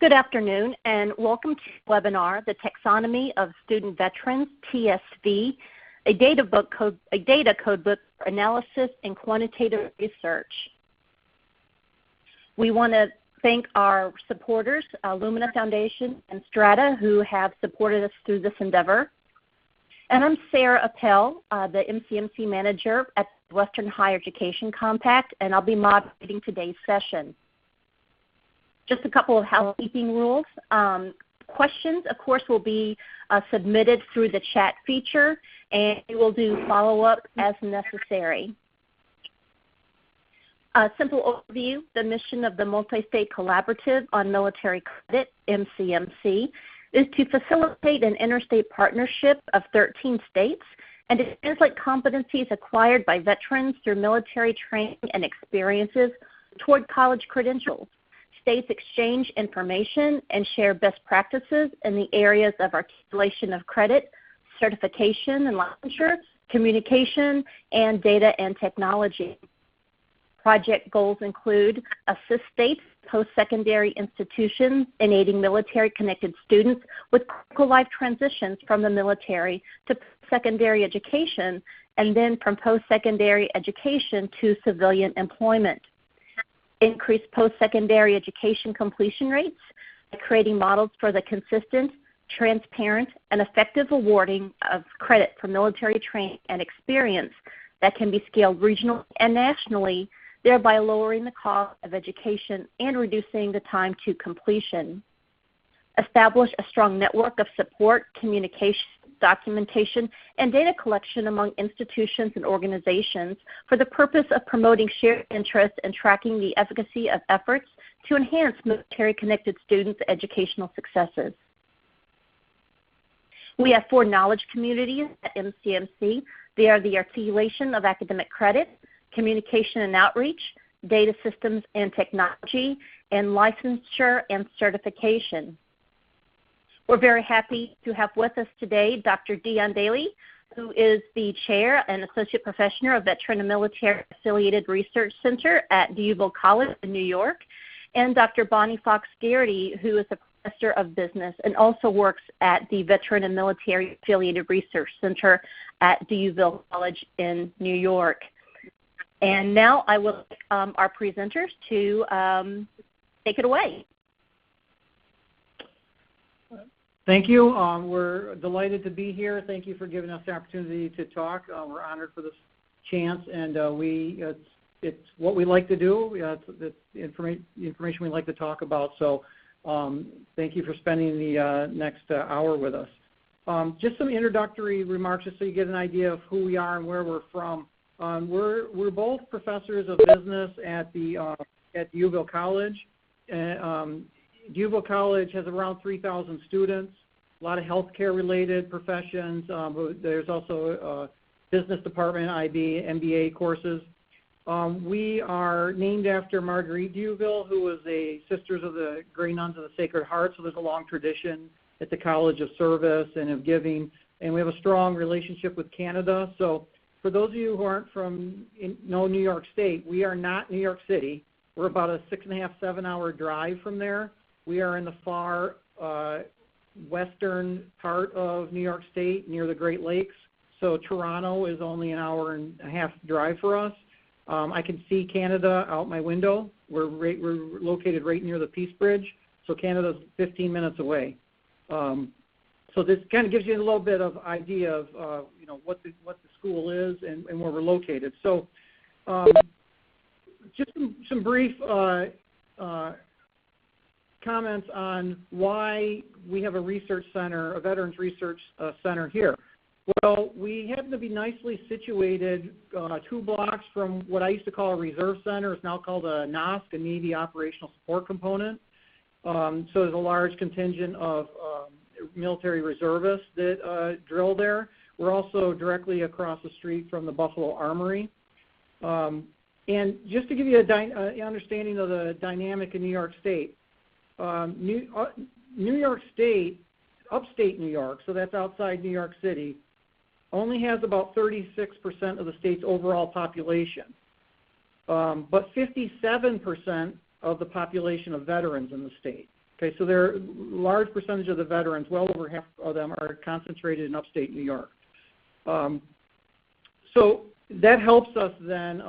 Good afternoon, and welcome to the webinar, The Taxonomy of Student Veterans, TSV, a data codebook for analysis and quantitative research. We want to thank our supporters, Lumina Foundation and Strata, who have supported us through this endeavor. And I'm Sarah Appel, the MCMC manager at the Western Higher Education Compact, and I'll be moderating today's session. Just a couple of housekeeping rules. Questions, of course, will be submitted through the chat feature, and we will do follow-up as necessary. A simple overview: the mission of the Multi-State Collaborative on Military Credit, MCMC, is to facilitate an interstate partnership of 13 states and to translate competencies acquired by veterans through military training and experiences toward college credentials. States exchange information and share best practices in the areas of articulation of credit, certification and licensure, communication, and data and technology. Project goals include assist states, post-secondary institutions in aiding military-connected students with critical life transitions from the military to post-secondary education and then from post-secondary education to civilian employment. Increase post-secondary education completion rates by creating models for the consistent, transparent, and effective awarding of credit for military training and experience that can be scaled regionally and nationally, thereby lowering the cost of education and reducing the time to completion. Establish a strong network of support, communication, documentation, and data collection among institutions and organizations for the purpose of promoting shared interest and tracking the efficacy of efforts to enhance military-connected students' educational successes. We have 4 knowledge communities at MCMC. They are the articulation of academic credit, communication and outreach, data systems and technology, and licensure and certification. We're very happy to have with us today Dr. Dion Daly, who is the Chair and Associate Professor of Veteran and Military Affiliated Research Center at DeUville College in New York, and Dr. Bonnie Fox Garrity, who is a Professor of Business and also works at the Veteran and Military Affiliated Research Center at DeUville College in New York. And now I will ask our presenters to take it away. Thank you. We're delighted to be here. Thank you for giving us the opportunity to talk. We're honored for this chance, and it's what we like to do. It's the information we like to talk about. So thank you for spending the next hour with us. Just some introductory remarks, just so you get an idea of who we are and where we're from. We're both professors of business at DeUville College. DeUville College has around 3,000 students, a lot of healthcare-related professions. There's also a business department, IB, MBA courses. We are named after Marguerite DeUville, who was a Sisters of the Grey Nuns of the Sacred Heart, so there's a long tradition at the College of Service and of giving, and we have a strong relationship with Canada. So for those of you who aren't New York State, we are not New York City. We're about a 6.5, 7-hour drive from there. We are in the far western part of New York State near the Great Lakes. So Toronto is only an hour and a half drive for us. I can see Canada out my window. We're located right near the Peace Bridge. So Canada's 15 minutes away. So this kind of gives you a little bit of idea of what the school is and where we're located. So just some brief comments on why we have a research center, a veterans research center here. Well, we happen to be nicely situated 2 blocks from what I used to call a reserve center. It's now called a NOSC, a Navy Operational Support Component. So there's a large contingent of military reservists that drill there. We're also directly across the street from the Buffalo Armory. And just to give you an understanding of the dynamic in New York State, New York State, upstate New York, so that's outside New York City, only has about 36% of the state's overall population, but 57% of the population of veterans in the state. Okay, so there are a large percentage of the veterans, well over half of them, are concentrated in upstate New York. So that helps us then.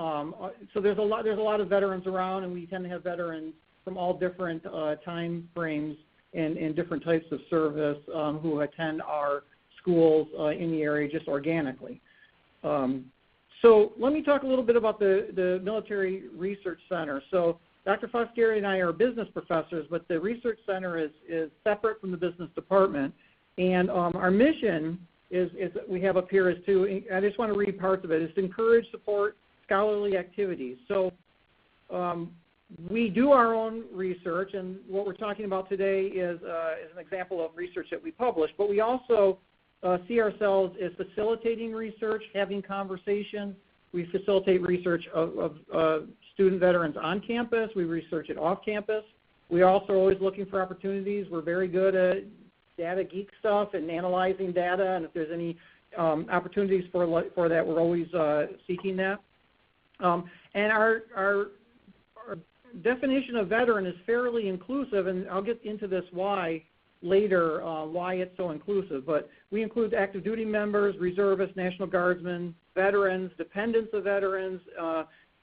So there's a lot of veterans around, and we tend to have veterans from all different time frames and different types of service who attend our schools in the area just organically. So let me talk a little bit about the Military Research Center. So Dr. Fox-Garrity and I are business professors, but the Research Center is separate from the business department. And our mission is we have up here is to, I just want to read parts of it, is to encourage, support scholarly activities. So we do our own research, and what we're talking about today is an example of research that we publish, but we also see ourselves as facilitating research, having conversations. We facilitate research of student veterans on campus. We research it off campus. We also are always looking for opportunities. We're very good at data geek stuff and analyzing data, and if there's any opportunities for that, we're always seeking that. And our definition of veteran is fairly inclusive, and I'll get into this why later, why it's so inclusive. But we include active duty members, reservists, National Guardsmen, veterans, dependents of veterans,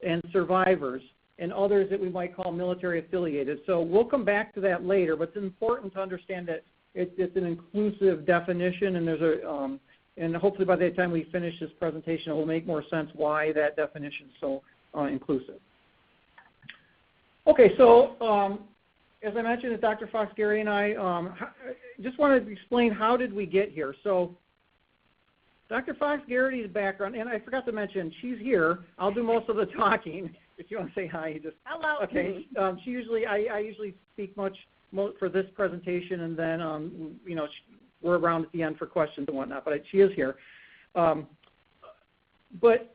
and survivors, and others that we might call military affiliated. So we'll come back to that later, but it's important to understand that it's an inclusive definition, and there's a and hopefully by the time we finish this presentation, it will make more sense why that definition is so inclusive. Okay, so as I mentioned, Dr. Fox-Garrity and I just wanted to explain how did we get here. So Dr. Fox-Garrity's background, and I forgot to mention, she's here. I'll do most of the talking. If you want to say hi, you just hello. Okay. She usually, I usually speak much for this presentation, and then you know, we're around at the end for questions and whatnot. But she is here. But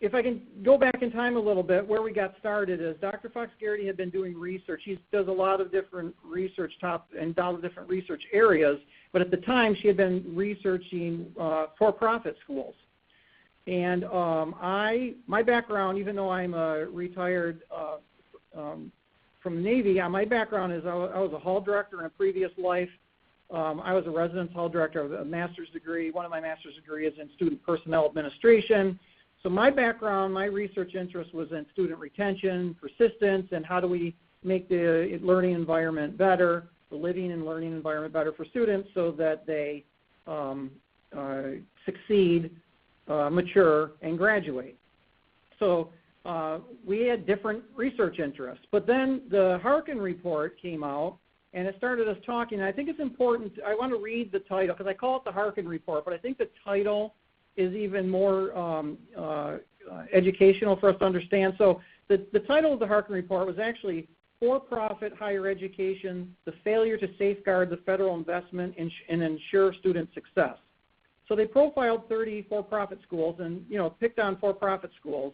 if I can go back in time a little bit, where we got started is Dr. Fox-Garrity had been doing research. She does a lot of different research and a lot of different research areas, but at the time she had been researching for-profit schools. And my background, even though I'm retired from the Navy, my background is I was a hall director in a previous life. I was a residence hall director. I have a master's degree. One of my master's degrees is in student personnel administration. So my background, my research interest was in student retention, persistence, and how do we make the learning environment better, the living and learning environment better for students so that they succeed, mature, and graduate. So we had different research interests. But then the Harkin report came out, and it started us talking. And I think it's important. I want to read the title because I call it the Harkin report, but I think the title is even more educational for us to understand. So the title of the Harkin report was actually For-Profit Higher Education, the Failure to Safeguard the Federal Investment and Ensure Student Success. So they profiled 30 for-profit schools and, you know, picked on for-profit schools.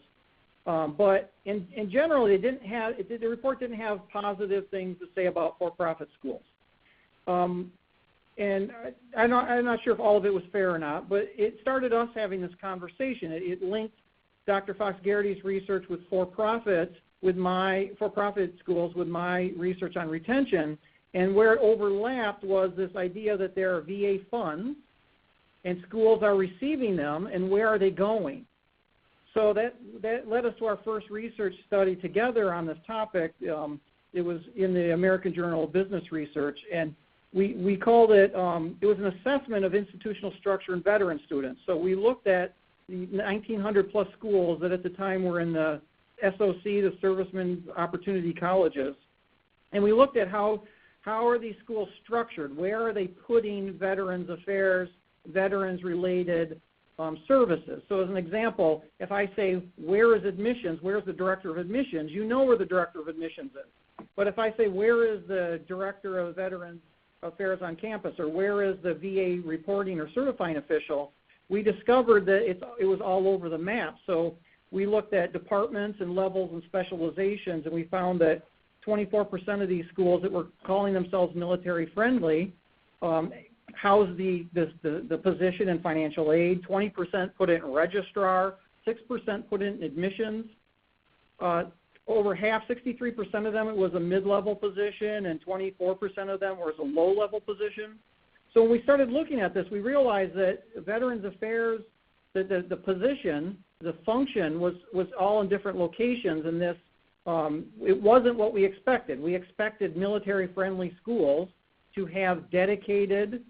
But in general, the report didn't have positive things to say about for-profit schools. And I'm not sure if all of it was fair or not, but it started us having this conversation. It linked Dr. Fox-Garrity's research with for-profit schools with my research on retention, and where it overlapped was this idea that there are VA funds and schools are receiving them, and where are they going? So that led us to our first research study together on this topic. It was in the American Journal of Business Research, and we called it, it was an assessment of institutional structure and veteran students. So we looked at the 1,900 plus schools that at the time were in the SOC, the Servicemen Opportunity Colleges, and we looked at how are these schools structured? Where are they putting veterans affairs, veterans-related services? So as an example, if I say, where is admissions, where's the director of admissions, you know where the director of admissions is. But if I say, where is the director of veterans affairs on campus, or where is the VA reporting or certifying official, we discovered that it was all over the map. So we looked at departments and levels and specializations, and we found that 24% of these schools that were calling themselves military friendly housed the position in financial aid, 20% put it in registrar, 6% put it in admissions, over half, 63% of them, it was a mid-level position, and 24% of them was a low-level position. So when we started looking at this, we realized that Veterans Affairs, the position, the function was all in different locations, and this it wasn't what we expected. We expected military-friendly schools to have dedicated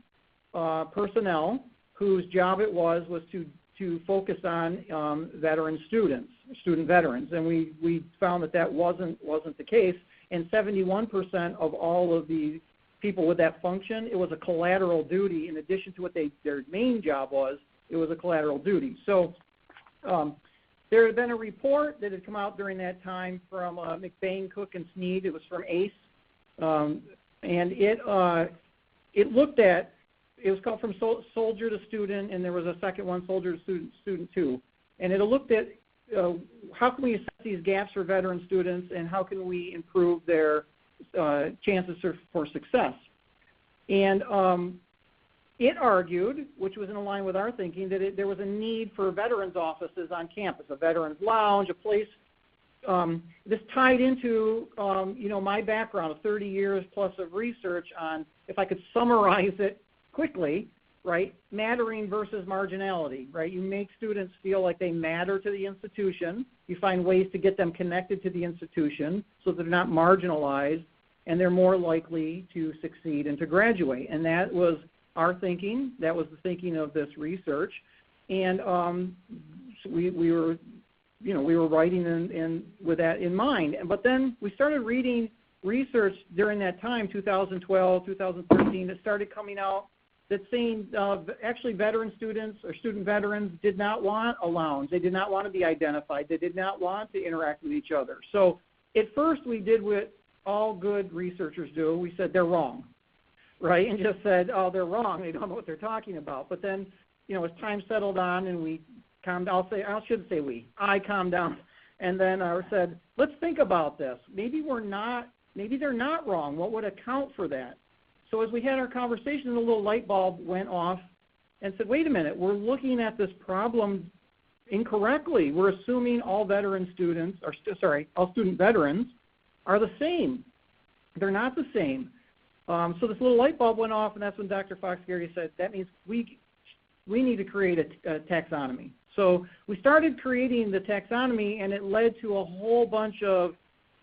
personnel whose job it was to focus on student veterans, and we found that wasn't the case. And 71% of all of the people with that function, it was a collateral duty in addition to what their main job was. It was a collateral duty. So there had been a report that had come out during that time from McBain, Cook, and Snead. It was from ACE, and it looked at, it was called From Soldier to Student, and there was a second one, Soldier to Student 2. And it looked at how can we assess these gaps for veteran students, and how can we improve their chances for success. And it argued, which was in line with our thinking, that there was a need for veterans offices on campus, a veterans lounge, a place. This tied into my background of 30 years plus of research on, if I could summarize it quickly, right, mattering versus marginality, right? You make students feel like they matter to the institution. You find ways to get them connected to the institution so that they're not marginalized, and they're more likely to succeed and to graduate. And that was our thinking. That was the thinking of this research. And we were writing in with that in mind. But then we started reading research during that time, 2012, 2013, that started coming out that's saying actually veteran students or student veterans did not want a lounge. They did not want to be identified. They did not want to interact with each other. So at first we did what all good researchers do. We said they're wrong, right? And just said, oh, they're wrong. They don't know what they're talking about. But then, as time settled on and we calmed, I calmed down. And then I said, let's think about this. Maybe they're not wrong. What would account for that? So as we had our conversation, a little light bulb went off and said, wait a minute, we're looking at this problem incorrectly. We're assuming all all student veterans are the same. They're not the same. So this little light bulb went off, and that's when Dr. Fox-Garrity said, that means we need to create a taxonomy. So we started creating the taxonomy, and it led to a whole bunch of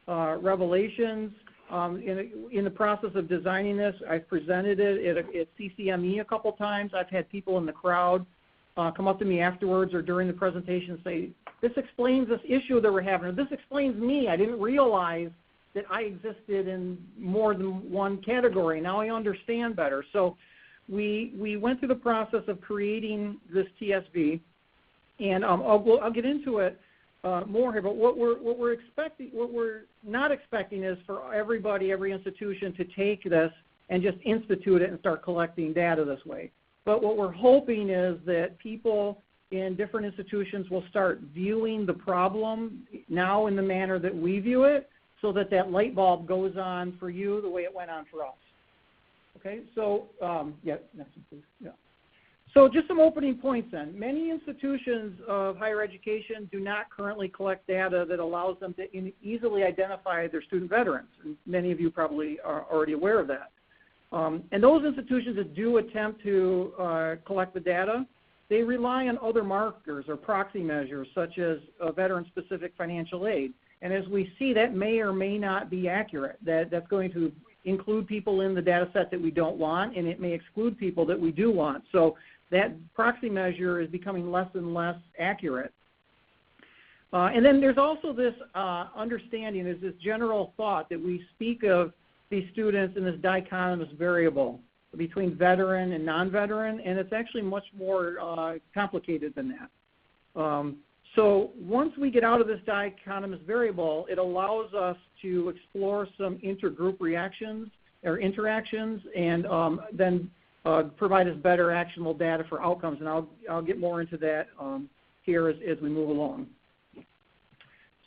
revelations. In the process of designing this, I've presented it at CCME a couple times. I've had people in the crowd come up to me afterwards or during the presentation and say, this explains this issue that we're having, or this explains me. I didn't realize that I existed in more than one category. Now I understand better. So we went through the process of creating this TSV, and I'll get into it more here, but what we're not expecting is for every institution to take this and just institute it and start collecting data this way. But what we're hoping is that people in different institutions will start viewing the problem now in the manner that we view it, so that light bulb goes on for you the way it went on for us. Okay, so next one, please. Yeah. So just some opening points then. Many institutions of higher education do not currently collect data that allows them to easily identify their student veterans. And many of you probably are already aware of that. And those institutions that do attempt to collect the data, they rely on other markers or proxy measures, such as veteran-specific financial aid. And as we see, that may or may not be accurate. That's going to include people in the data set that we don't want, and it may exclude people that we do want. So that proxy measure is becoming less and less accurate. And then there's also this understanding, there's this general thought that we speak of these students in this dichotomous variable between veteran and non-veteran, and it's actually much more complicated than that. So once we get out of this dichotomous variable, it allows us to explore some intergroup reactions or interactions, and then provide us better actionable data for outcomes. And I'll get more into that here as we move along.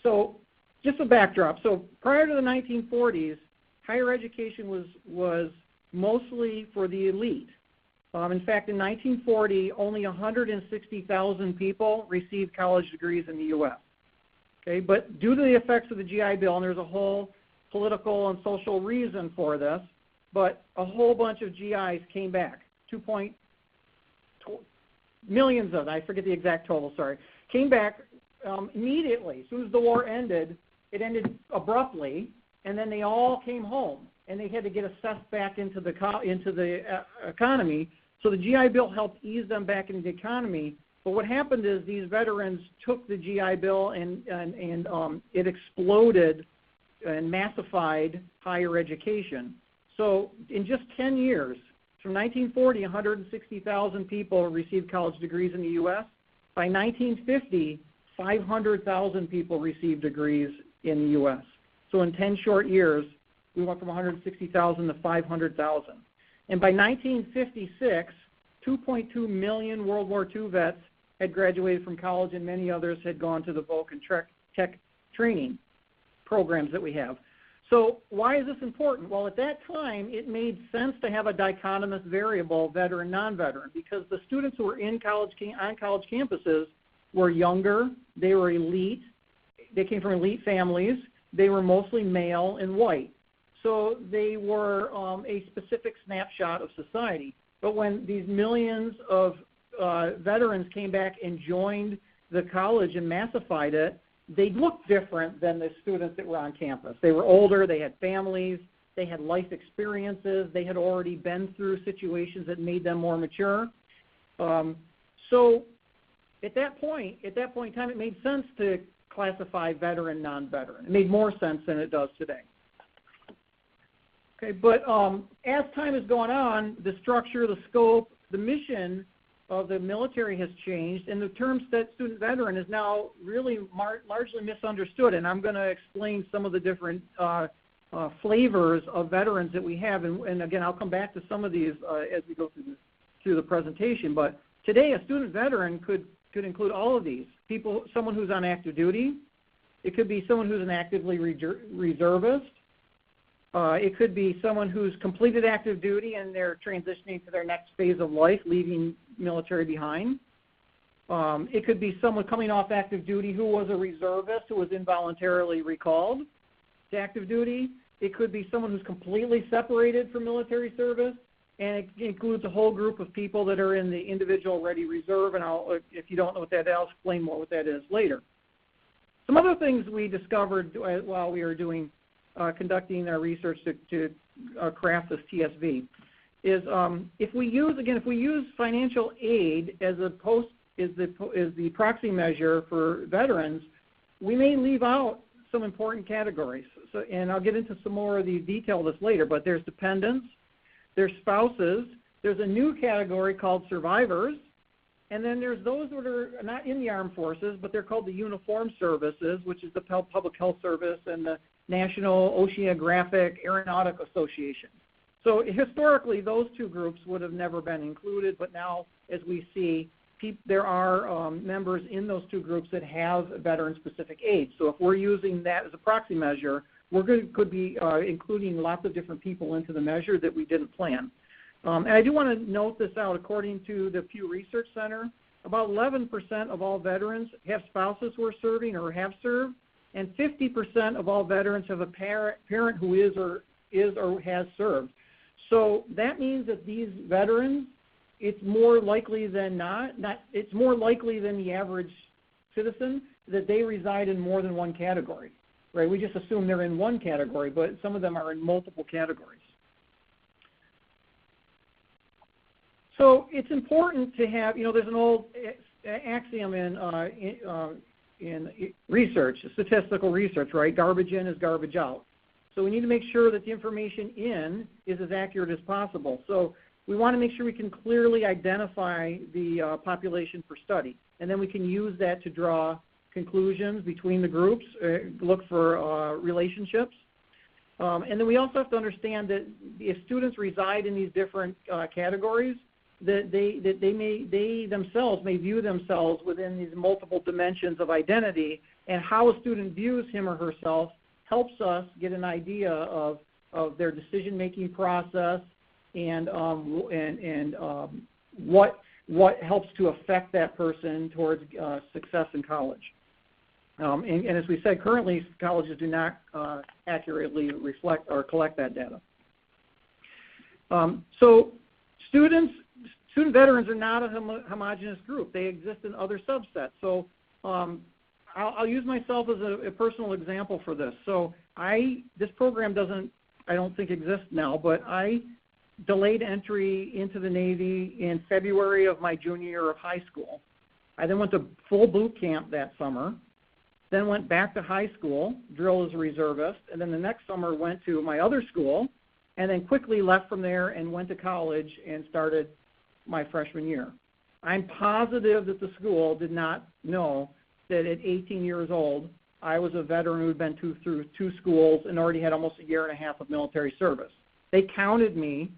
So just a backdrop. So prior to the 1940s, higher education was mostly for the elite. In fact, in 1940, only 160,000 people received college degrees in the U.S. Okay, but due to the effects of the GI Bill, and there's a whole political and social reason for this, but a whole bunch of GIs came back, millions of them, I forget the exact total, sorry, came back immediately. As soon as the war ended, it ended abruptly, and then they all came home, and they had to get assessed back into the economy. So the GI Bill helped ease them back into the economy. But what happened is these veterans took the GI Bill and it exploded and massified higher education. So in just 10 years, from 1940, 160,000 people received college degrees in the U.S. By 1950, 500,000 people received degrees in the U.S. So in 10 short years, we went from 160,000 to 500,000. And by 1956, 2.2 million World War II vets had graduated from college, and many others had gone to the Voc and Tech training programs that we have. So why is this important? Well, at that time, it made sense to have a dichotomous variable, veteran, non-veteran, because the students who were on college campuses were younger, they were elite, they came from elite families, they were mostly male and white. So they were a specific snapshot of society. But when these millions of veterans came back and joined the college and massified it, they looked different than the students that were on campus. They were older, they had families, they had life experiences, they had already been through situations that made them more mature. So at that point in time, it made sense to classify veteran, non-veteran. It made more sense than it does today. Okay, but as time has gone on, the structure, the scope, the mission of the military has changed, and the term student veteran is now really largely misunderstood, and I'm going to explain some of the different flavors of veterans that we have, and again, I'll come back to some of these as we go through the presentation, but today a student veteran could include all of these. Someone who's on active duty, it could be someone who's an actively reservist, it could be someone who's completed active duty and they're transitioning to their next phase of life, leaving military behind. It could be someone coming off active duty who was a reservist who was involuntarily recalled to active duty. It could be someone who's completely separated from military service, and it includes a whole group of people that are in the individual ready reserve, and if you don't know what that is, I'll explain more what that is later. Some other things we discovered while we were conducting our research to craft this TSV is if we use financial aid as the proxy measure for veterans, we may leave out some important categories. So, and I'll get into some more of the detail of this later, but there's dependents, there's spouses, there's a new category called survivors, and then there's those that are not in the armed forces, but they're called the uniformed services, which is the Public Health Service and the National Oceanographic Aeronautic Association. So historically, those two groups would have never been included, but now, as we see, there are members in those two groups that have veteran-specific aid. So if we're using that as a proxy measure, could be including lots of different people into the measure that we didn't plan. And I do want to note this out. According to the Pew Research Center, about 11% of all veterans have spouses who are serving or have served, and 50% of all veterans have a parent who is or has served. So that means that these veterans, it's more likely than it's more likely than the average citizen that they reside in more than one category, right? We just assume they're in one category, but some of them are in multiple categories. So it's important to have, there's an old axiom in research, statistical research, right? Garbage in is garbage out. So we need to make sure that the information in is as accurate as possible. So we want to make sure we can clearly identify the population for study, and then we can use that to draw conclusions between the groups, look for relationships. And then we also have to understand that if students reside in these different categories, that they themselves may view themselves within these multiple dimensions of identity, and how a student views him or herself helps us get an idea of their decision-making process and what helps to affect that person towards success in college. And as we said, currently colleges do not accurately reflect or collect that data. So student veterans are not a homogeneous group. They exist in other subsets. So I'll use myself as a personal example for this. So this program I don't think exists now, but I delayed entry into the Navy in February of my junior year of high school. I then went to full boot camp that summer, then went back to high school, drilled as a reservist, and then the next summer went to my other school, and then quickly left from there and went to college and started my freshman year. I'm positive that the school did not know that at 18 years old, I was a veteran who had been through 2 schools and already had almost a year and a half of military service. They counted me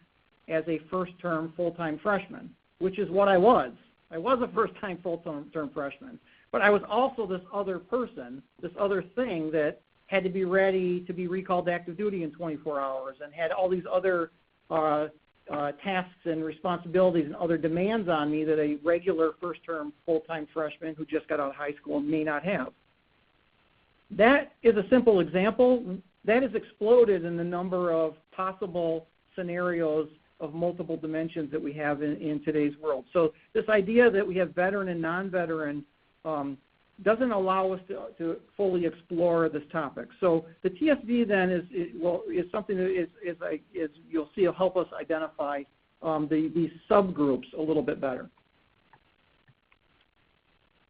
as a first-term full-time freshman, which is what I was. I was a first-time full-term freshman, but I was also this other person, this other thing that had to be ready to be recalled to active duty in 24 hours and had all these other tasks and responsibilities and other demands on me that a regular first-term full-time freshman who just got out of high school may not have. That is a simple example. That has exploded in the number of possible scenarios of multiple dimensions that we have in today's world. So this idea that we have veteran and non-veteran doesn't allow us to fully explore this topic. So the TSV then is something that is you'll see will help us identify these subgroups a little bit better.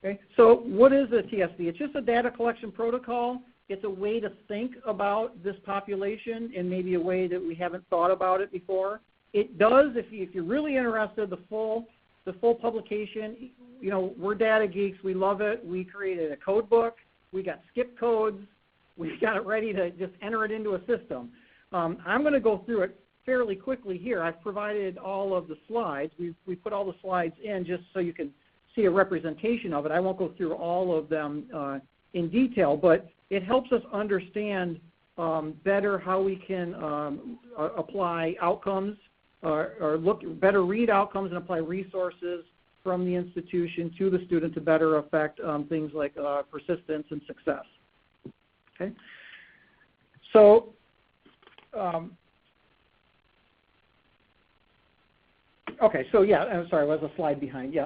Okay, so what is a TSV? It's just a data collection protocol. It's a way to think about this population in maybe a way that we haven't thought about it before. It does, if you're really interested, the full publication. You know, we're data geeks. We love it. We created a code book. We got skip codes. We got it ready to just enter it into a system. I'm going to go through it fairly quickly here. I've provided all of the slides. We put all the slides in just so you can see a representation of it. I won't go through all of them in detail, but it helps us understand better how we can apply outcomes or better read outcomes and apply resources from the institution to the student to better affect things like persistence and success. Okay, so yeah, I'm sorry, I was a slide behind. Yeah.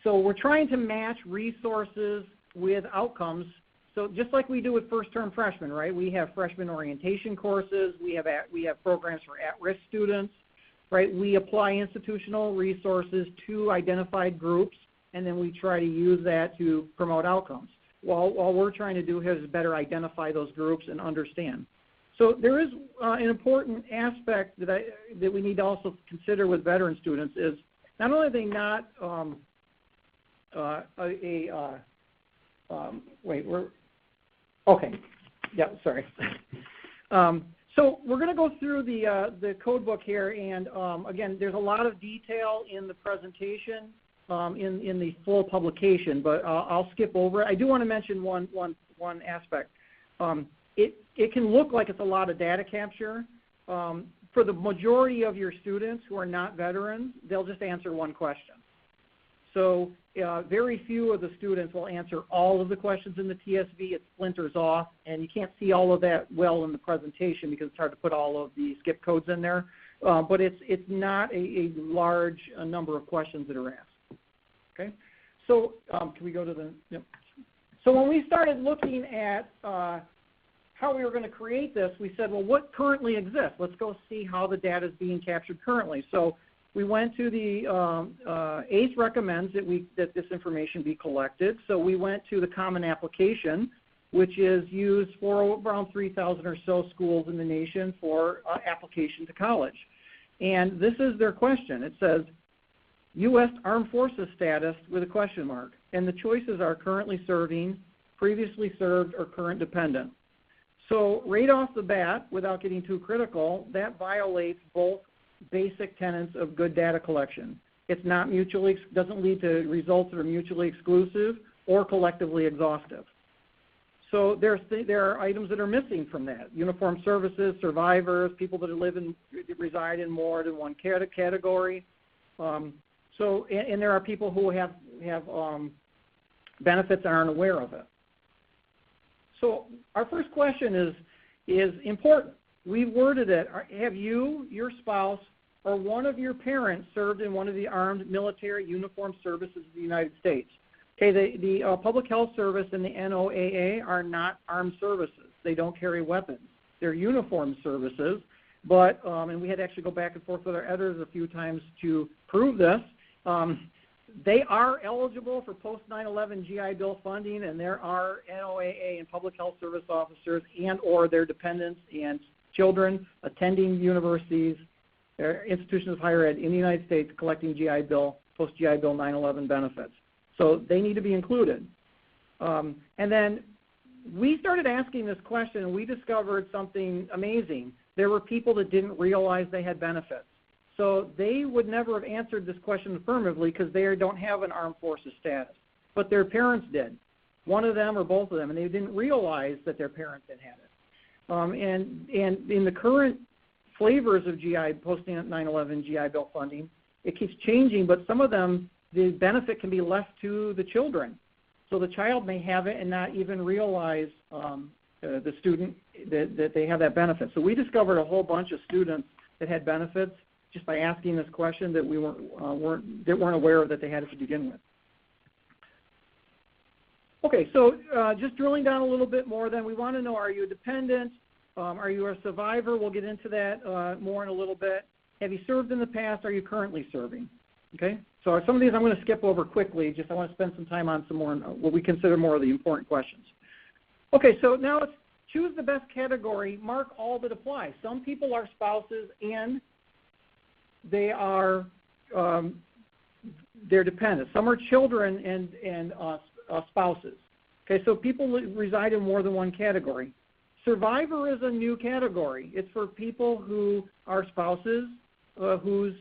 So we're trying to match resources with outcomes. So just like we do with first-term freshmen, right? We have freshman orientation courses. We have programs for at-risk students, right? We apply institutional resources to identified groups, and then we try to use that to promote outcomes. All we're trying to do here is better identify those groups and understand. So there is an important aspect that we need to also consider with veteran students is not only are they not So we're going to go through the code book here, and again, there's a lot of detail in the presentation in the full publication, but I'll skip over it. I do want to mention one aspect. It can look like it's a lot of data capture. For the majority of your students who are not veterans, they'll just answer one question. So very few of the students will answer all of the questions in the TSV. It splinters off, and you can't see all of that well in the presentation because it's hard to put all of the skip codes in there. But it's not a large number of questions that are asked. Okay, so can we go to the? Yep. So when we started looking at how we were going to create this, we said, well, what currently exists? Let's go see how the data is being captured currently. So we went to the ACE recommends that this information be collected. So we went to the common application, which is used for around 3,000 or so schools in the nation for application to college. And this is their question. It says, U.S. Armed Forces status with a question mark. And the choices are currently serving, previously served, or current dependent. So right off the bat, without getting too critical, that violates both basic tenets of good data collection. It's not doesn't lead to results that are mutually exclusive or collectively exhaustive. So there are items that are missing from that. Uniformed services, survivors, people that reside in more than one category. And there are people who have benefits and aren't aware of it. So our first question is important. We worded it, have you, your spouse, or one of your parents served in one of the armed military uniformed services of the United States? Okay, the Public Health Service and the NOAA are not armed services. They don't carry weapons. They're uniformed services, but, and we had to actually go back and forth with our editors a few times to prove this, they are eligible for post-9/11 GI Bill funding, and there are NOAA and Public Health Service officers and or their dependents and children attending universities, institutions of higher ed in the United States collecting GI Bill, post-GI Bill 9/11 benefits. So they need to be included. And then we started asking this question, and we discovered something amazing. There were people that didn't realize they had benefits. So they would never have answered this question affirmatively because they don't have an armed forces status. But their parents did, one of them or both of them, and they didn't realize that their parents had it. And in the current flavors of GI, post-9/11 GI Bill funding, it keeps changing, but some of them, the benefit can be left to the children. So the child may have it and not even realize the student that they have that benefit. So we discovered a whole bunch of students that had benefits just by asking this question that we weren't aware of that they had it to begin with. Okay, so just drilling down a little bit more then, we want to know, are you a dependent? Are you a survivor? We'll get into that more in a little bit. Have you served in the past? Are you currently serving? Okay, so some of these I'm going to skip over quickly. Just I want to spend some time on some more what we consider more of the important questions. Okay, so now let's choose the best category. Mark all that apply. Some people are spouses and they are they're dependent. Some are children and spouses. Okay, so people reside in more than one category. Survivor is a new category. It's for people who are spouses whose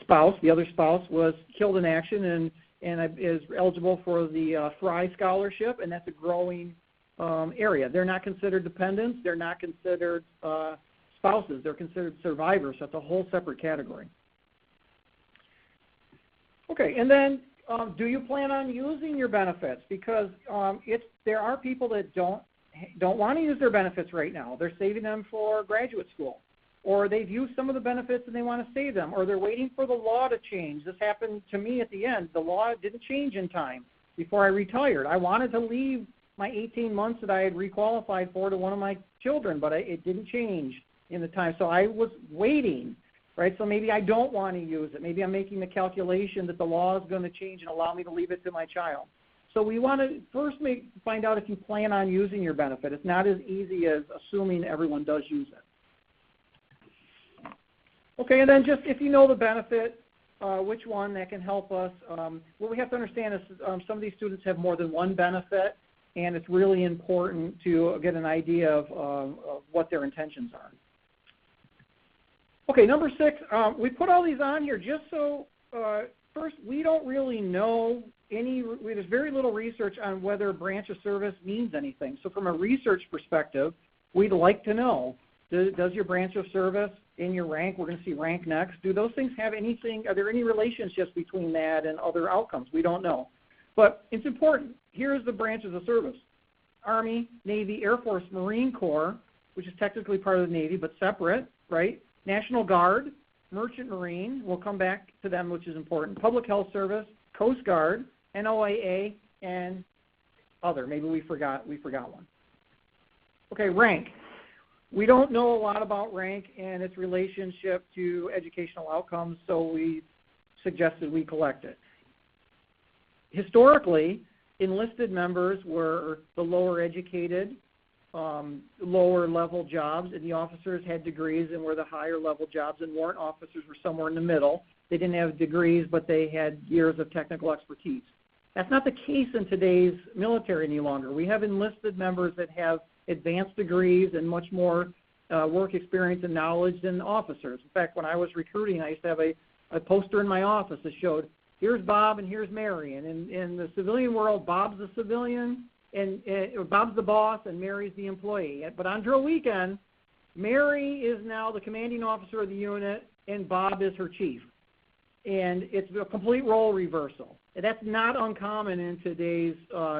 spouse, the other spouse, was killed in action and is eligible for the Fry Scholarship, and that's a growing area. They're not considered dependents. They're not considered spouses. They're considered survivors. So that's a whole separate category. Okay, and then do you plan on using your benefits? Because there are people that don't want to use their benefits right now. They're saving them for graduate school, or they've used some of the benefits and they want to save them, or they're waiting for the law to change. This happened to me at the end. The law didn't change in time before I retired. I wanted to leave my 18 months that I had requalified for to one of my children, but it didn't change in the time. So I was waiting, right? So maybe I don't want to use it. Maybe I'm making the calculation that the law is going to change and allow me to leave it to my child. So we want to first find out if you plan on using your benefit. It's not as easy as assuming everyone does use it. Okay, and then just if you know the benefit, which one that can help us. What we have to understand is some of these students have more than one benefit, and it's really important to get an idea of what their intentions are. Okay, number 6, we put all these on here just so, first, we don't really know there's very little research on whether a branch of service means anything. So from a research perspective, we'd like to know, does your branch of service in your rank, we're going to see rank next, do those things have anything, are there any relationships between that and other outcomes? We don't know. But it's important. Here's the branches of service: Army, Navy, Air Force, Marine Corps, which is technically part of the Navy but separate, right? National Guard, Merchant Marine, we'll come back to them, which is important. Public Health Service, Coast Guard, NOAA, and other. Maybe we forgot one. Okay, rank. We don't know a lot about rank and its relationship to educational outcomes, so we suggested we collect it. Historically, enlisted members were the lower educated, lower level jobs, and the officers had degrees and were the higher level jobs, and warrant officers were somewhere in the middle. They didn't have degrees, but they had years of technical expertise. That's not the case in today's military any longer. We have enlisted members that have advanced degrees and much more work experience and knowledge than officers. In fact, when I was recruiting, I used to have a poster in my office that showed, here's Bob and here's Mary. And in the civilian world, Bob's the civilian, and Bob's the boss and Mary's the employee. But on drill weekend, Mary is now the commanding officer of the unit and Bob is her chief. And it's a complete role reversal. That's not uncommon in today's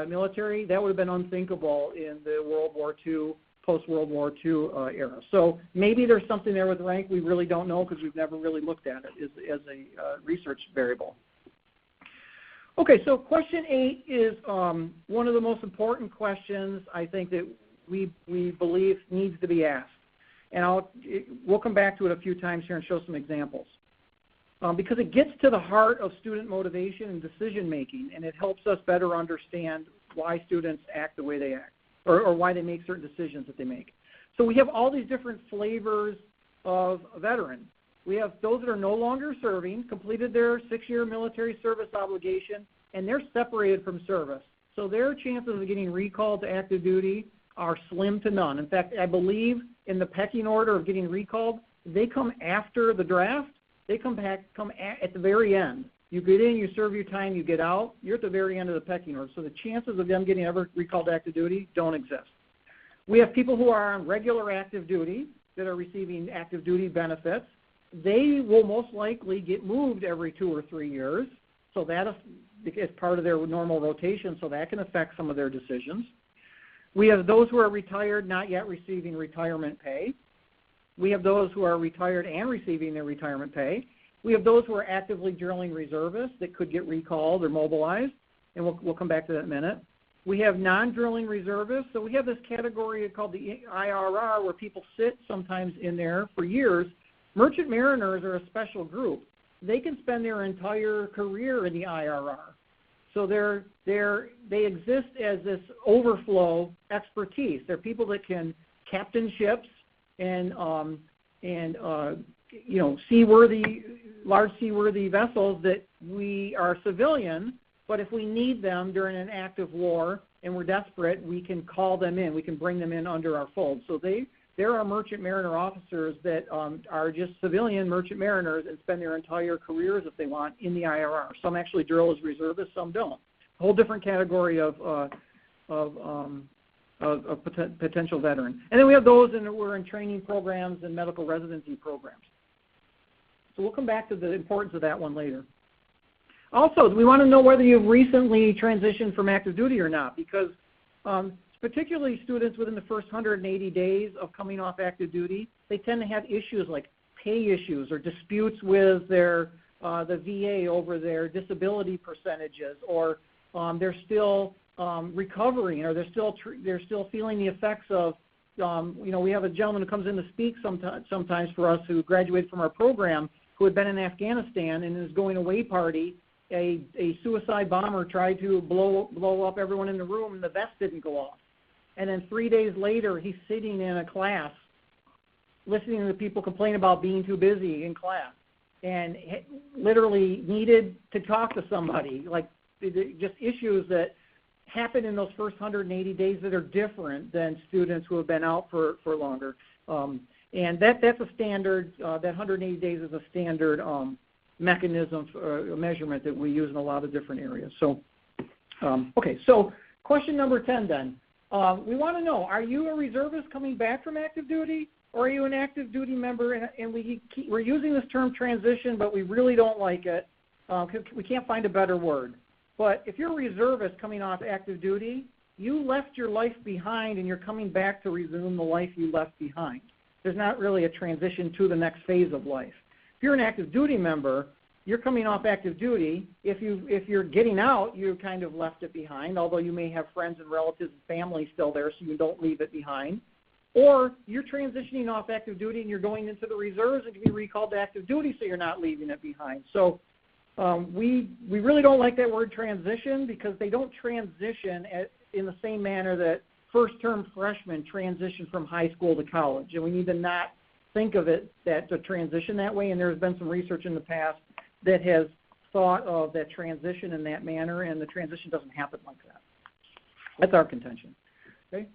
military. That would have been unthinkable in the World War II, post-World War II era. So maybe there's something there with rank. We really don't know because we've never really looked at it as a research variable. Okay, so question 8 is one of the most important questions I think that we believe needs to be asked. And we'll come back to it a few times here and show some examples. Because it gets to the heart of student motivation and decision making, and it helps us better understand why students act the way they act, or why they make certain decisions that they make. So we have all these different flavors of veterans. We have those that are no longer serving, completed their 6-year military service obligation, and they're separated from service. So their chances of getting recalled to active duty are slim to none. In fact, I believe in the pecking order of getting recalled, they come after the draft. They come at the very end. You get in, you serve your time, you get out, you're at the very end of the pecking order. So the chances of them getting ever recalled to active duty don't exist. We have people who are on regular active duty that are receiving active duty benefits. They will most likely get moved every 2 or 3 years. So that is part of their normal rotation, so that can affect some of their decisions. We have those who are retired, not yet receiving retirement pay. We have those who are retired and receiving their retirement pay. We have those who are actively drilling reservists that could get recalled or mobilized, and we'll come back to that in a minute. We have non-drilling reservists. So we have this category called the IRR where people sit sometimes in there for years. Merchant mariners are a special group. They can spend their entire career in the IRR. So they exist as this overflow expertise. They're people that can captain ships and large seaworthy vessels that we are civilian, but if we need them during an active war and we're desperate, we can call them in. We can bring them in under our fold. So there are merchant mariner officers that are just civilian merchant mariners and spend their entire careers, if they want, in the IRR. Some actually drill as reservists, some don't. A whole different category of potential veteran. And then we have those who are in training programs and medical residency programs. So we'll come back to the importance of that one later. Also, we want to know whether you've recently transitioned from active duty or not, because particularly students within the first 180 days of coming off active duty, they tend to have issues like pay issues or disputes with the VA over their disability percentages, or they're still recovering, or they're still feeling the effects of, we have a gentleman who comes in to speak sometimes for us who graduated from our program who had been in Afghanistan, and in his going away party, a suicide bomber tried to blow up everyone in the room, and the vest didn't go off. And then 3 days later, he's sitting in a class listening to people complain about being too busy in class, and literally needed to talk to somebody, like just issues that happen in those first 180 days that are different than students who have been out for longer. And that's a standard, that 180 days is a standard mechanism for measurement that we use in a lot of different areas. So, okay, so question number 10 then. We want to know, are you a reservist coming back from active duty, or are you an active duty member? And we're using this term transition, but we really don't like it. We can't find a better word. But if you're a reservist coming off active duty, you left your life behind and you're coming back to resume the life you left behind. There's not really a transition to the next phase of life. If you're an active duty member, you're coming off active duty. If you're getting out, you kind of left it behind, although you may have friends and relatives and family still there, so you don't leave it behind. Or you're transitioning off active duty and you're going into the reserves and can be recalled to active duty, so you're not leaving it behind. So we really don't like that word transition, because they don't transition in the same manner that first-term freshmen transition from high school to college. And we need to not think of it to transition that way. And there's been some research in the past that has thought of that transition in that manner, and the transition doesn't happen like that. That's our contention. Okay.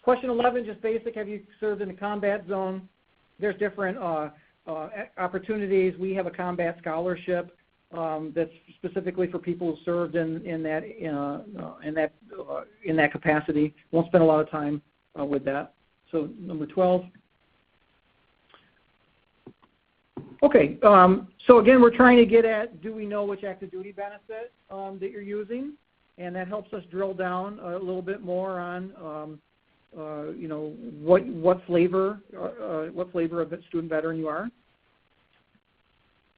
Question 11, just basic. Have you served in a combat zone? There's different opportunities. We have a combat scholarship that's specifically for people who served in that capacity. Won't spend a lot of time with that. So number 12. Okay, so again, we're trying to get at, do we know which active duty benefit that you're using? And that helps us drill down a little bit more on, you know, what flavor of student veteran you are.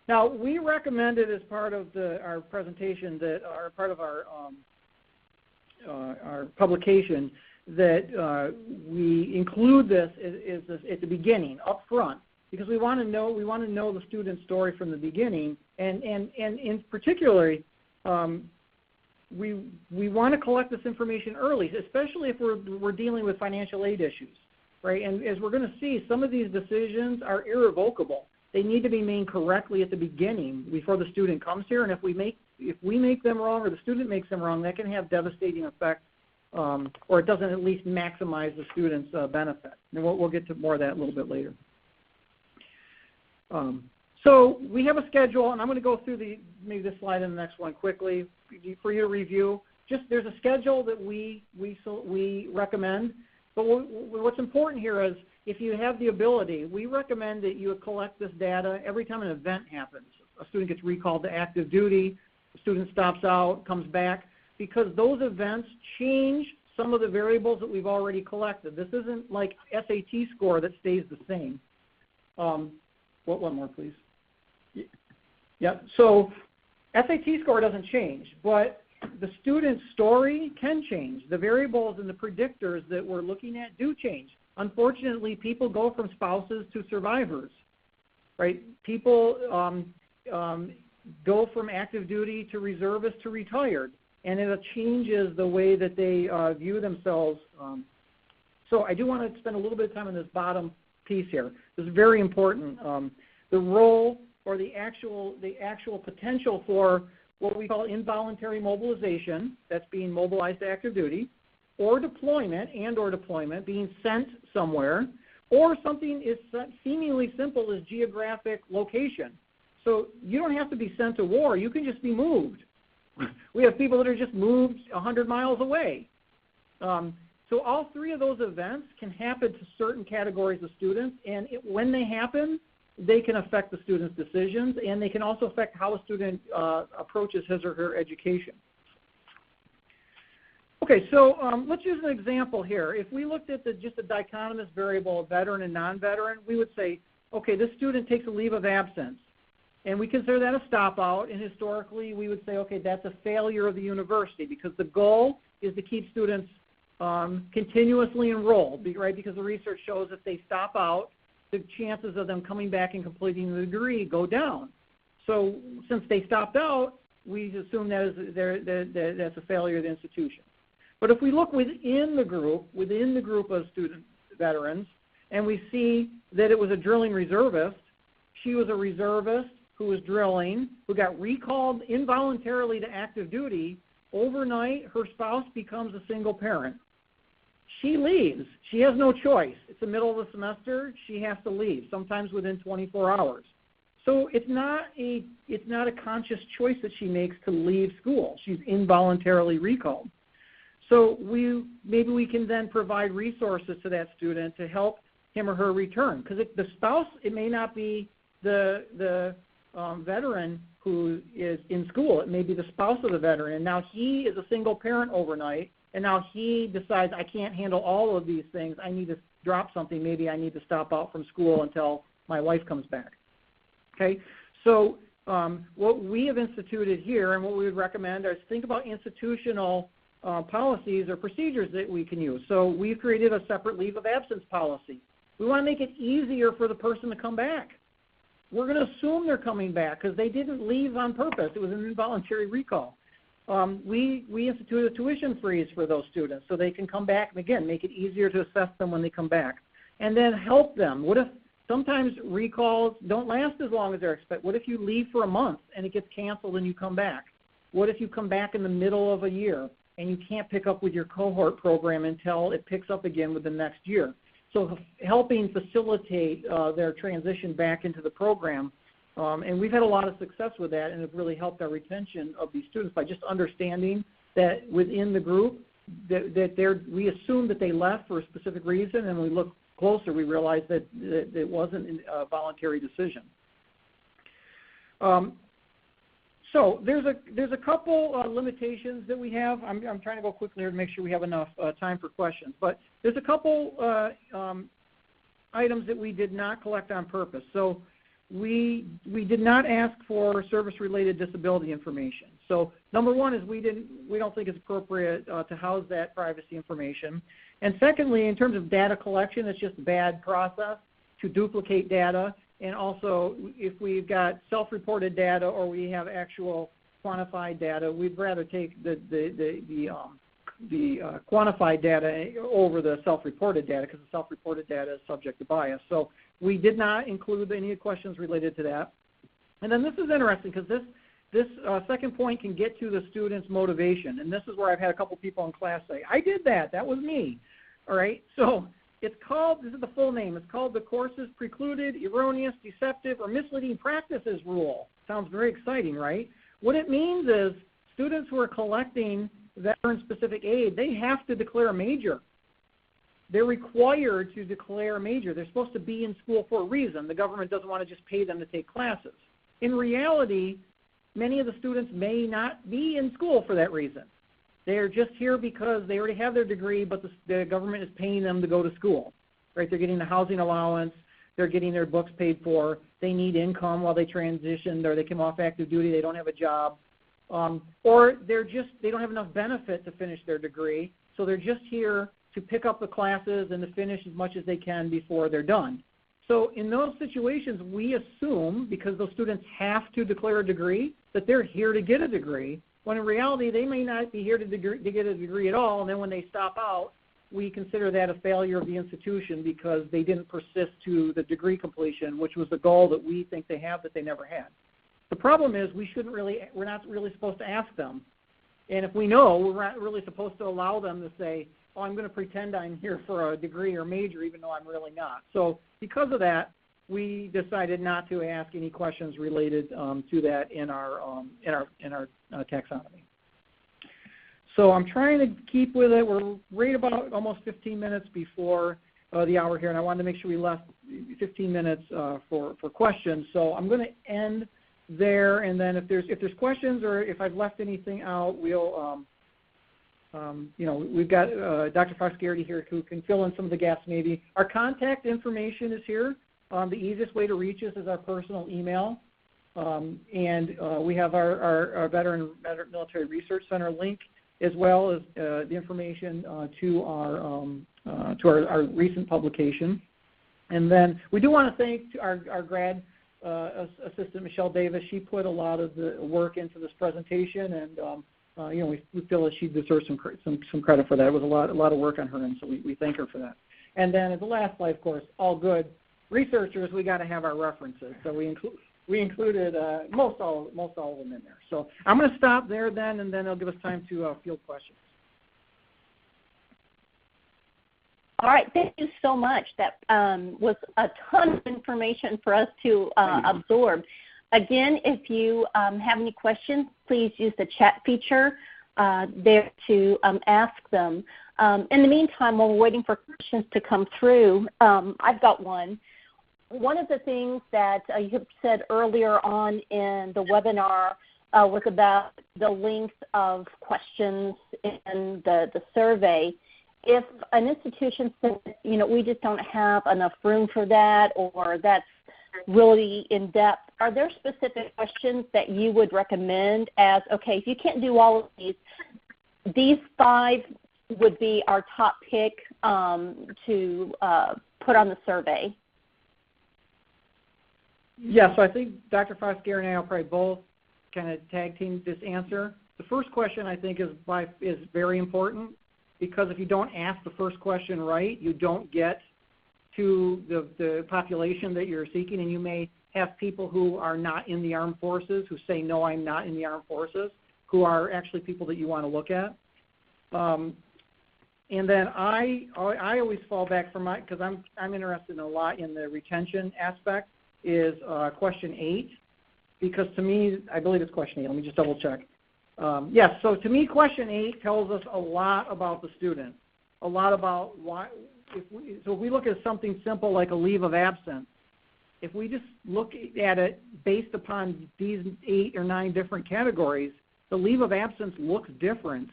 Now, we recommended as part of our presentation that are part of our publication that we include this at the beginning, up front, because we want to know the student's story from the beginning, and in particularly, we want to collect this information early, especially if we're dealing with financial aid issues, right? And as we're going to see, some of these decisions are irrevocable. They need to be made correctly at the beginning before the student comes here, and if we make them wrong or the student makes them wrong, that can have devastating effect, or it doesn't at least maximize the student's benefit. And we'll get to more of that a little bit later. So we have a schedule, and I'm going to go through maybe this slide and the next one quickly for you to review. Just there's a schedule that we recommend, but what's important here is if you have the ability, we recommend that you collect this data every time an event happens. A student gets recalled to active duty, the student stops out, comes back, because those events change some of the variables that we've already collected. This isn't like SAT score that stays the same. One more, please. Yeah, so SAT score doesn't change, but the student's story can change. The variables and the predictors that we're looking at do change. Unfortunately, people go from spouses to survivors, right? People go from active duty to reservist to retired, and it changes the way that they view themselves. So I do want to spend a little bit of time on this bottom piece here. This is very important. The role or the actual potential for what we call involuntary mobilization, that's being mobilized to active duty, or deployment, being sent somewhere, or something as seemingly simple as geographic location. So you don't have to be sent to war. You can just be moved. We have people that are just moved 100 miles away. So all three of those events can happen to certain categories of students, and when they happen, they can affect the student's decisions, and they can also affect how a student approaches his or her education. Okay, so let's use an example here. If we looked at just a dichotomous variable of veteran and non-veteran, we would say, okay, this student takes a leave of absence, and we consider that a stop-out, and historically we would say, okay, that's a failure of the university because the goal is to keep students continuously enrolled, right? Because the research shows if they stop out, the chances of them coming back and completing the degree go down. So since they stopped out, we assume that's a failure of the institution. But if we look within the group of student veterans, and we see that it was a drilling reservist, she was a reservist who was drilling, who got recalled involuntarily to active duty, overnight her spouse becomes a single parent. She leaves. She has no choice. It's the middle of the semester. She has to leave, sometimes within 24 hours. So it's not a conscious choice that she makes to leave school. She's involuntarily recalled. So maybe we can then provide resources to that student to help him or her return. Because the spouse, it may not be the veteran who is in school. It may be the spouse of the veteran. And now he is a single parent overnight. And now he decides, I can't handle all of these things. I need to drop something. Maybe I need to stop out from school until my wife comes back. Okay? So what we have instituted here and what we would recommend is think about institutional policies or procedures that we can use. So we've created a separate leave of absence policy. We want to make it easier for the person to come back. We're going to assume they're coming back because they didn't leave on purpose. It was an involuntary recall. We institute a tuition freeze for those students so they can come back and, again, make it easier to assess them when they come back. And then help them. What if sometimes recalls don't last as long as they're expected? What if you leave for a month and it gets canceled and you come back? What if you come back in the middle of a year and you can't pick up with your cohort program until it picks up again with the next year? So helping facilitate their transition back into the program. And we've had a lot of success with that and have really helped our retention of these students by just understanding that within the group we assume that they left for a specific reason, and when we look closer, we realize that it wasn't a voluntary decision. So there's a couple limitations that we have. I'm trying to go quickly here to make sure we have enough time for questions. But there's a couple items that we did not collect on purpose. So we did not ask for service-related disability information. So number one is we don't think it's appropriate to house that privacy information. And secondly, in terms of data collection, it's just a bad process to duplicate data. And also, if we've got self-reported data or we have actual quantified data, we'd rather take the quantified data over the self-reported data, because the self-reported data is subject to bias. So we did not include any questions related to that. And then this is interesting, because this second point can get to the student's motivation. And this is where I've had a couple people in class say, I did that. That was me. All right. So it's called, this is the full name, it's called the Courses Precluded, Erroneous, Deceptive, or Misleading Practices Rule. Sounds very exciting, right? What it means is students who are collecting veteran-specific aid, they have to declare a major. They're required to declare a major. They're supposed to be in school for a reason. The government doesn't want to just pay them to take classes. In reality, many of the students may not be in school for that reason. They're just here because they already have their degree, but the government is paying them to go to school, right? They're getting the housing allowance. They're getting their books paid for. They need income while they transition, or they come off active duty. They don't have a job. Or they don't have enough benefit to finish their degree, so they're just here to pick up the classes and to finish as much as they can before they're done. So in those situations, we assume, because those students have to declare a degree, that they're here to get a degree, when in reality they may not be here to get a degree at all, and then when they stop out, we consider that a failure of the institution because they didn't persist to the degree completion, which was the goal that we think they have that they never had. The problem is we're not really supposed to ask them. And if we know, we're not really supposed to allow them to say, oh, I'm going to pretend I'm here for a degree or major even though I'm really not. So because of that, we decided not to ask any questions related to that in our taxonomy. So I'm trying to keep with it. We're right about almost 15 minutes before the hour here, and I wanted to make sure we left 15 minutes for questions. So I'm going to end there, and then if there's questions or if I've left anything out, we'll we've got Dr. Fox-Garrity here who can fill in some of the gaps maybe. Our contact information is here. The easiest way to reach us is our personal email, and we have our Veteran Military Research Center link, as well as the information to our recent publication. And then we do want to thank our grad assistant, Michelle Davis. She put a lot of the work into this presentation, and we feel that she deserves some credit for that. It was a lot of work on her end, so we thank her for that. And then at the last slide, of course, all good researchers, we got to have our references. So we included most all of them in there. So I'm going to stop there then, and then it'll give us time to field questions. All right, thank you so much. That was a ton of information for us to absorb. Again, if you have any questions, please use the chat feature there to ask them. In the meantime, while we're waiting for questions to come through, I've got one. One of the things that you had said earlier on in the webinar was about the length of questions in the survey. If an institution says, we just don't have enough room for that, or that's really in depth, are there specific questions that you would recommend as, okay, if you can't do all of these 5 would be our top pick to put on the survey? Yeah, so I think Dr. Fox-Garrity and I will probably both kind of tag team this answer. The first question I think is very important, because if you don't ask the first question right, you don't get to the population that you're seeking, and you may have people who are not in the armed forces who say, no, I'm not in the armed forces, who are actually people that you want to look at. And then I always fall back from because I'm interested in a lot in the retention aspect, is question 8, because to me, I believe it's question 8. Let me just double check. Yes, so to me, question 8 tells us a lot about the student, a lot about why. If we look at something simple like a leave of absence, if we just look at it based upon these 8 or 9 different categories, the leave of absence looks different.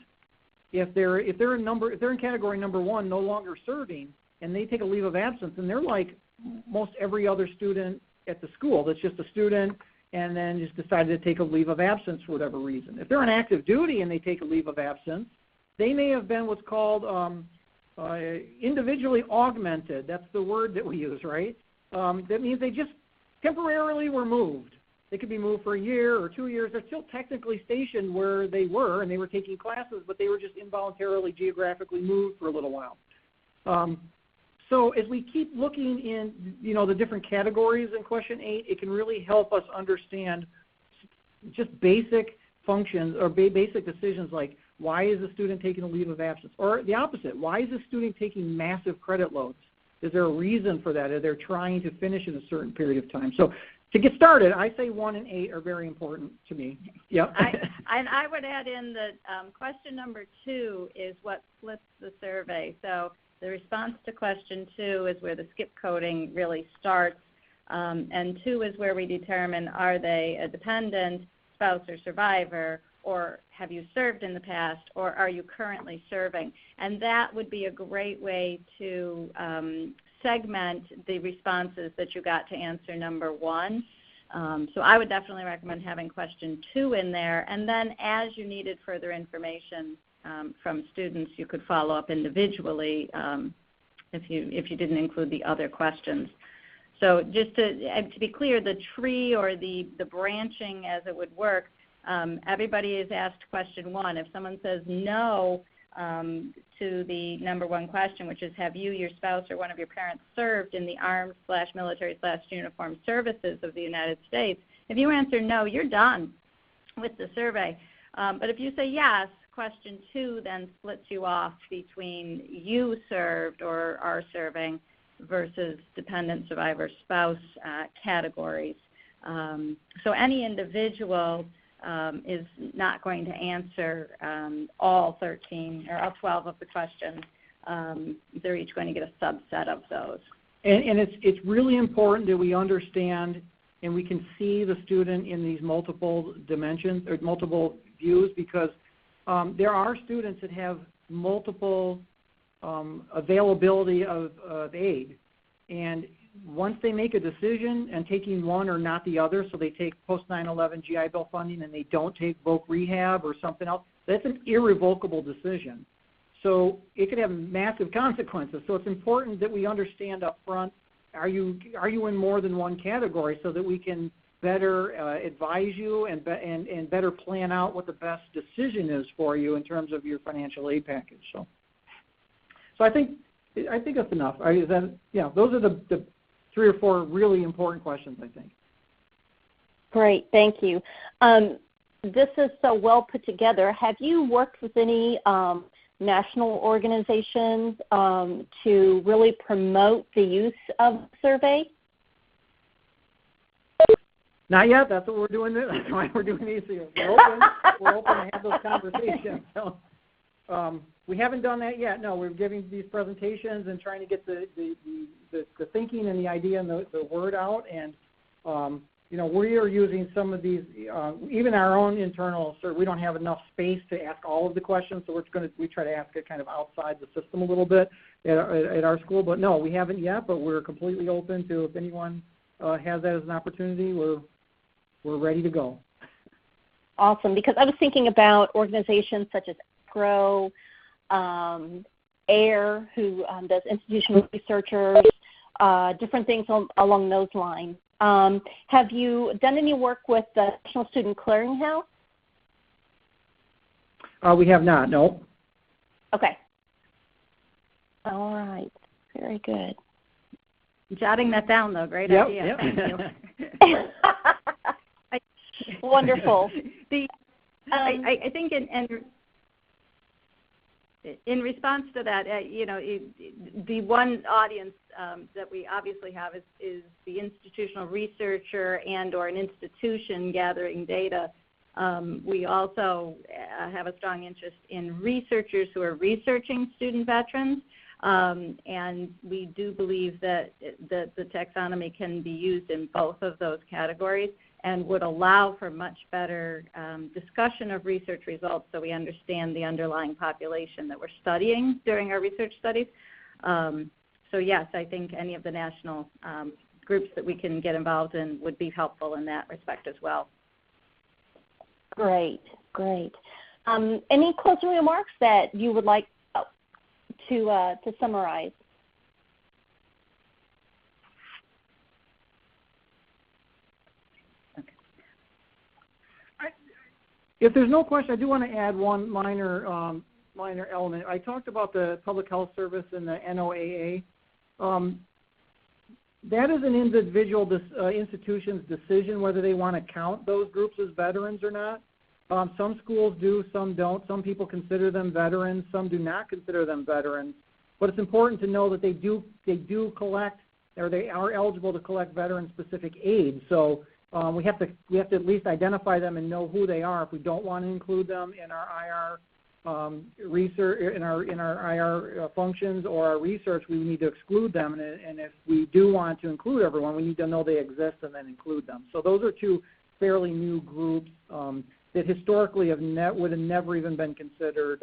If they're in category number 1, no longer serving, and they take a leave of absence, and they're like most every other student at the school that's just a student and then just decided to take a leave of absence for whatever reason. If they're on active duty and they take a leave of absence, they may have been what's called individually augmented. That's the word that we use, right? That means they just temporarily were moved. They could be moved for a year or 2 years. They're still technically stationed where they were, and they were taking classes, but they were just involuntarily geographically moved for a little while. So as we keep looking in, the different categories in question 8, it can really help us understand just basic functions or basic decisions like, why is a student taking a leave of absence? Or the opposite, why is a student taking massive credit loads? Is there a reason for that? Are they trying to finish in a certain period of time? So to get started, I say 1 and 8 are very important to me. Yep. I would add in that question number 2 is what splits the survey. So the response to question 2 is where the skip coding really starts, and 2 is where we determine, are they a dependent, spouse, or survivor, or have you served in the past, or are you currently serving? And that would be a great way to segment the responses that you got to answer number 1. So I would definitely recommend having question 2 in there, and then as you needed further information from students, you could follow up individually if you didn't include the other questions. So just to be clear, the tree or the branching as it would work, everybody is asked question 1. If someone says no to the number 1 question, which is, have you, your spouse, or one of your parents served in the armed/military/uniformed services of the United States? If you answer no, you're done with the survey. But if you say yes, question 2 then splits you off between you served or are serving versus dependent, survivor, spouse categories. So any individual is not going to answer all 13 or all 12 of the questions. They're each going to get a subset of those. And it's really important that we understand and we can see the student in these multiple dimensions or multiple views, because there are students that have multiple availability of aid. And once they make a decision and taking one or not the other, so they take post-9/11 GI Bill funding and they don't take voc rehab or something else, that's an irrevocable decision. So it could have massive consequences. So it's important that we understand up front, are you in more than one category, so that we can better advise you and better plan out what the best decision is for you in terms of your financial aid package. So I think that's enough. Those are the 3 or 4 really important questions, I think. Great, thank you. This is so well put together. Have you worked with any national organizations to really promote the use of the survey? Not yet. That's what we're doing. That's why we're doing these here. We're open to have those conversations. So, we haven't done that yet. No, we're giving these presentations and trying to get the thinking and the idea and the word out. And we are using some of these, even our own internal. So we don't have enough space to ask all of the questions. So we try to ask it kind of outside the system a little bit at our school. But no, we haven't yet. But we're completely open to, if anyone has that as an opportunity, we're ready to go. Awesome, because I was thinking about organizations such as ACRO, AIR, who does institutional researchers, different things along those lines. Have you done any work with the National Student Clearinghouse? We have not, no. Okay. All right, very good. Jotting that down, though. Great idea. Yep. Thank you. Wonderful. I think in response to that, the one audience that we obviously have is the institutional researcher and or an institution gathering data. We also have a strong interest in researchers who are researching student veterans. And we do believe that the taxonomy can be used in both of those categories and would allow for much better discussion of research results so we understand the underlying population that we're studying during our research studies. So yes, I think any of the national groups that we can get involved in would be helpful in that respect as well. Great, great. Any closing remarks that you would like to summarize? If there's no question, I do want to add one minor element. I talked about the Public Health Service and the NOAA. That is an individual institution's decision whether they want to count those groups as veterans or not. Some schools do, some don't. Some people consider them veterans, some do not consider them veterans. But it's important to know that they do collect, or they are eligible to collect veteran-specific aid. So we have to at least identify them and know who they are. If we don't want to include them in our IR research, in our IR functions or our research, we need to exclude them. And if we do want to include everyone, we need to know they exist and then include them. So those are two fairly new groups that historically would have never even been considered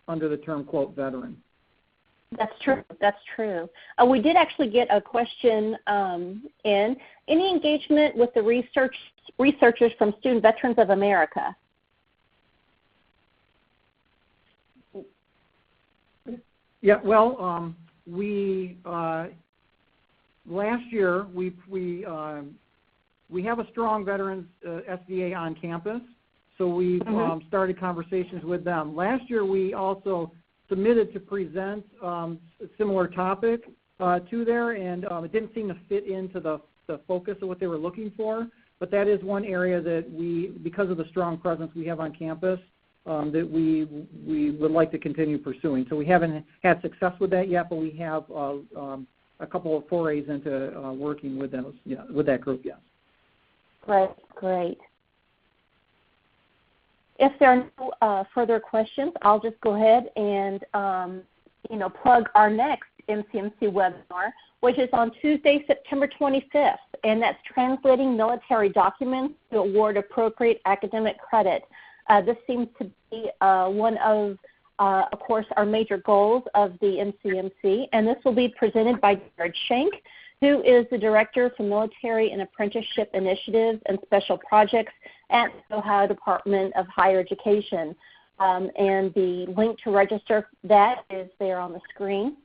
under the term, quote, veteran. That's true. That's true. We did actually get a question in. Any engagement with the researchers from Student Veterans of America? Yeah, well, we last year we have a strong veterans SVA on campus, so we started conversations with them. Last year we also submitted to present a similar topic to there, and it didn't seem to fit into the focus of what they were looking for, but that is one area that because of the strong presence we have on campus, that we would like to continue pursuing. So we haven't had success with that yet, but we have a couple of forays into working with those, with that group, yes. Great, great. If there are no further questions, I'll just go ahead and plug our next MCMC webinar, which is on Tuesday, September 25th, and that's Translating Military Documents to Award Appropriate Academic Credit. This seems to be one of course, our major goals of the MCMC, and this will be presented by Jared Schenk, who is the Director for Military and Apprenticeship Initiatives and Special Projects at the Ohio Department of Higher Education. And the link to register for that is there on the screen.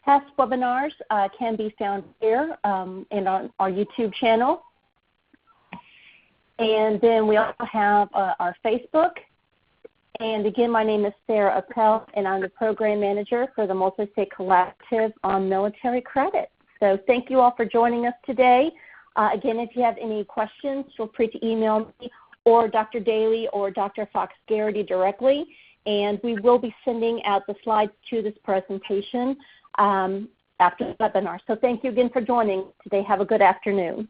Past webinars can be found here and on our YouTube channel. And then we also have our Facebook. And again, my name is Sarah Appel, and I'm the Program Manager for the Multi-State Collaborative on Military Credit. So thank you all for joining us today. Again, if you have any questions, feel free to email me or Dr. Daly or Dr. Fox-Garrity directly. And we will be sending out the slides to this presentation after the webinar. So thank you again for joining today. Have a good afternoon.